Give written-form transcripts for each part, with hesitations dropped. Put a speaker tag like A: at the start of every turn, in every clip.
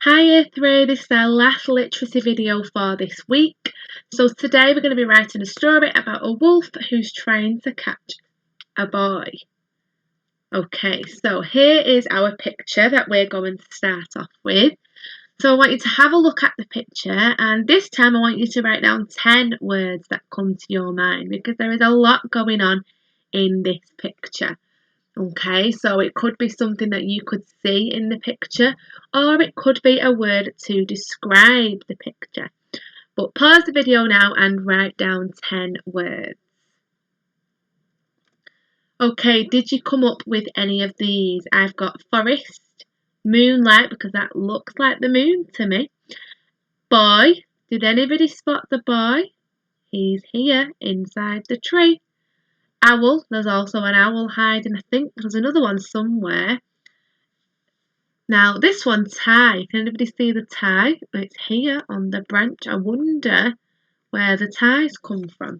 A: Hi Year 3, this is our last literacy video for this week. So today we're going to be writing a story about a wolf who's trying to catch a boy. Okay, so here is our picture that we're going to start off with. So I want you to have a look at the picture, and this time I want you to write down 10 words that come to your mind because there is a lot going on in this picture. Okay, so it could be something that you could see in the picture, or it could be a word to describe the picture. But pause the video now and write down 10 words. Okay, did you come up with any of these? I've got forest, moonlight, because that looks like the moon to me. Boy, did anybody spot the boy? He's here inside the tree. Owl, there's also an owl hiding. I think there's another one somewhere. Now this one, tie. Can anybody see the tie? It's here on the branch. I wonder where the ties come from.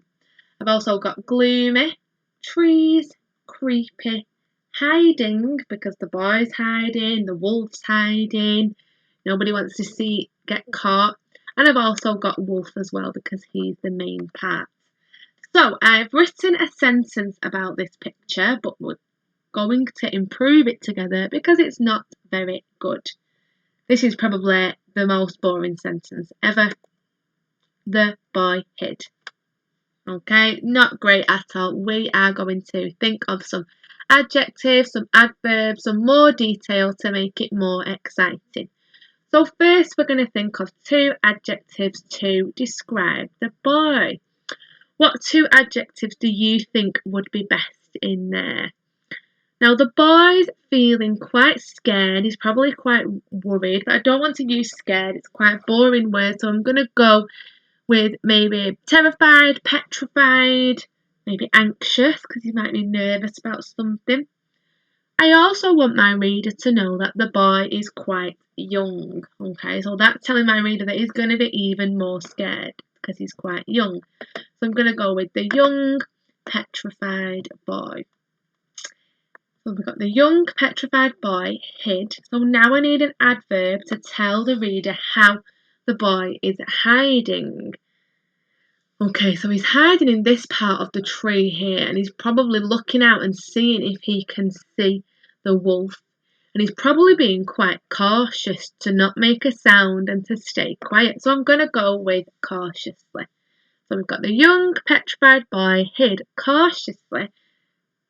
A: I've also got gloomy, trees, creepy, hiding because the boy's hiding, the wolf's hiding. Nobody wants to see get caught. And I've also got wolf as well because he's the main part. So I've written a sentence about this picture, but we're going to improve it together because it's not very good. This is probably the most boring sentence ever. The boy hid. Okay, not great at all. We are going to think of some adjectives, some adverbs, some more detail to make it more exciting. So first we're going to think of 2 adjectives to describe the boy. What 2 adjectives do you think would be best in there? Now the boy's feeling quite scared, he's probably quite worried, but I don't want to use scared, it's quite a boring word, so I'm going to go with maybe terrified, petrified, maybe anxious, because he might be nervous about something. I also want my reader to know that the boy is quite young, okay, so that's telling my reader that he's going to be even more scared, because he's quite young. So I'm going to go with the young, petrified boy. So we've got the young petrified boy hid. So now I need an adverb to tell the reader how the boy is hiding. Okay, so he's hiding in this part of the tree here, and he's probably looking out and seeing if he can see the wolf. And he's probably being quite cautious to not make a sound and to stay quiet. So I'm going to go with cautiously. So we've got the young petrified boy hid cautiously.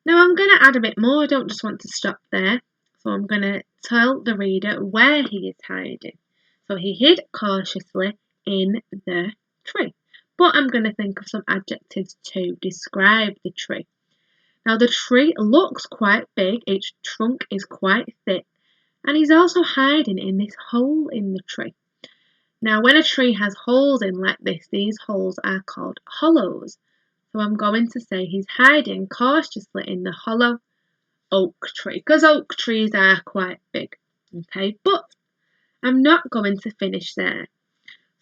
A: Now I'm going to add a bit more, I don't just want to stop there. So I'm going to tell the reader where he is hiding. So he hid cautiously in the tree. But I'm going to think of some adjectives to describe the tree. Now the tree looks quite big, its trunk is quite thick, and he's also hiding in this hole in the tree. Now when a tree has holes in like this, these holes are called hollows. So I'm going to say he's hiding cautiously in the hollow oak tree, because oak trees are quite big. Okay, but I'm not going to finish there.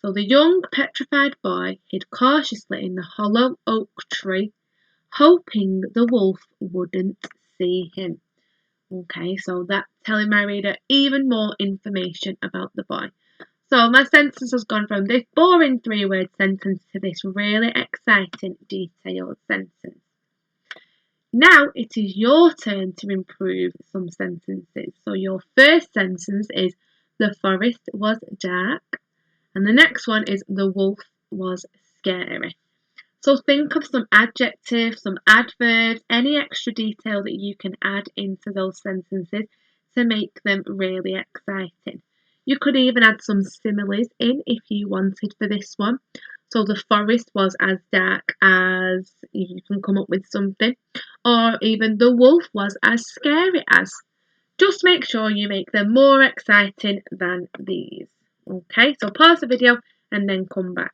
A: So the young petrified boy hid cautiously in the hollow oak tree, hoping the wolf wouldn't see him. Okay, so that's telling my reader even more information about the boy. So my sentence has gone from this boring 3-word sentence to this really exciting, detailed sentence. Now it is your turn to improve some sentences. So your first sentence is the forest was dark, and the next one is the wolf was scary. So think of some adjectives, some adverbs, any extra detail that you can add into those sentences to make them really exciting. You could even add some similes in if you wanted for this one. So the forest was as dark as, you can come up with something, or even the wolf was as scary as. Just make sure you make them more exciting than these. Okay, so pause the video and then come back.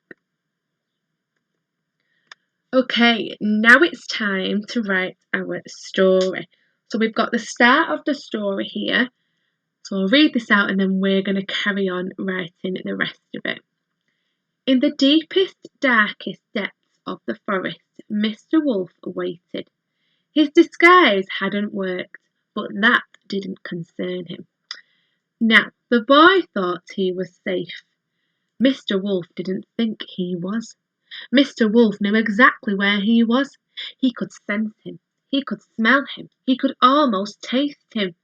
A: Okay, now it's time to write our story. So we've got the start of the story here. So I'll read this out and then we're going to carry on writing the rest of it. In the deepest, darkest depths of the forest, Mr. Wolf waited. His disguise hadn't worked, but that didn't concern him. Now, the boy thought he was safe. Mr. Wolf didn't think he was. Mr. Wolf knew exactly where he was. He could sense him. He could smell him. He could almost taste him.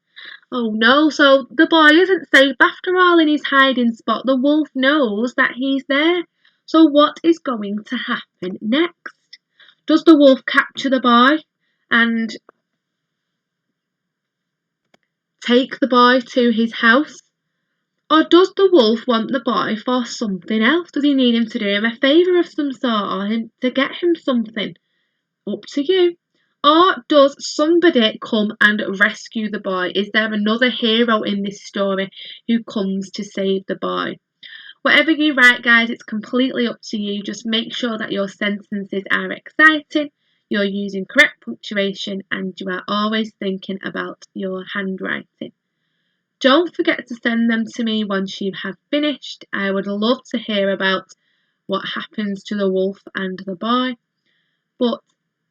A: Oh no, so the boy isn't safe after all in his hiding spot. The wolf knows that he's there. So what is going to happen next? Does the wolf capture the boy and take the boy to his house? Or does the wolf want the boy for something else? Does he need him to do him a favour of some sort or him to get him something? Up to you. Or does somebody come and rescue the boy? Is there another hero in this story who comes to save the boy? Whatever you write, guys, it's completely up to you. Just make sure that your sentences are exciting, you're using correct punctuation, and you are always thinking about your handwriting. Don't forget to send them to me once you have finished. I would love to hear about what happens to the wolf and the boy. But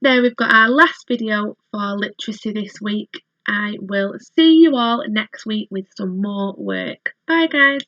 A: there we've got our last video for literacy this week. I will see you all next week with some more work. Bye guys.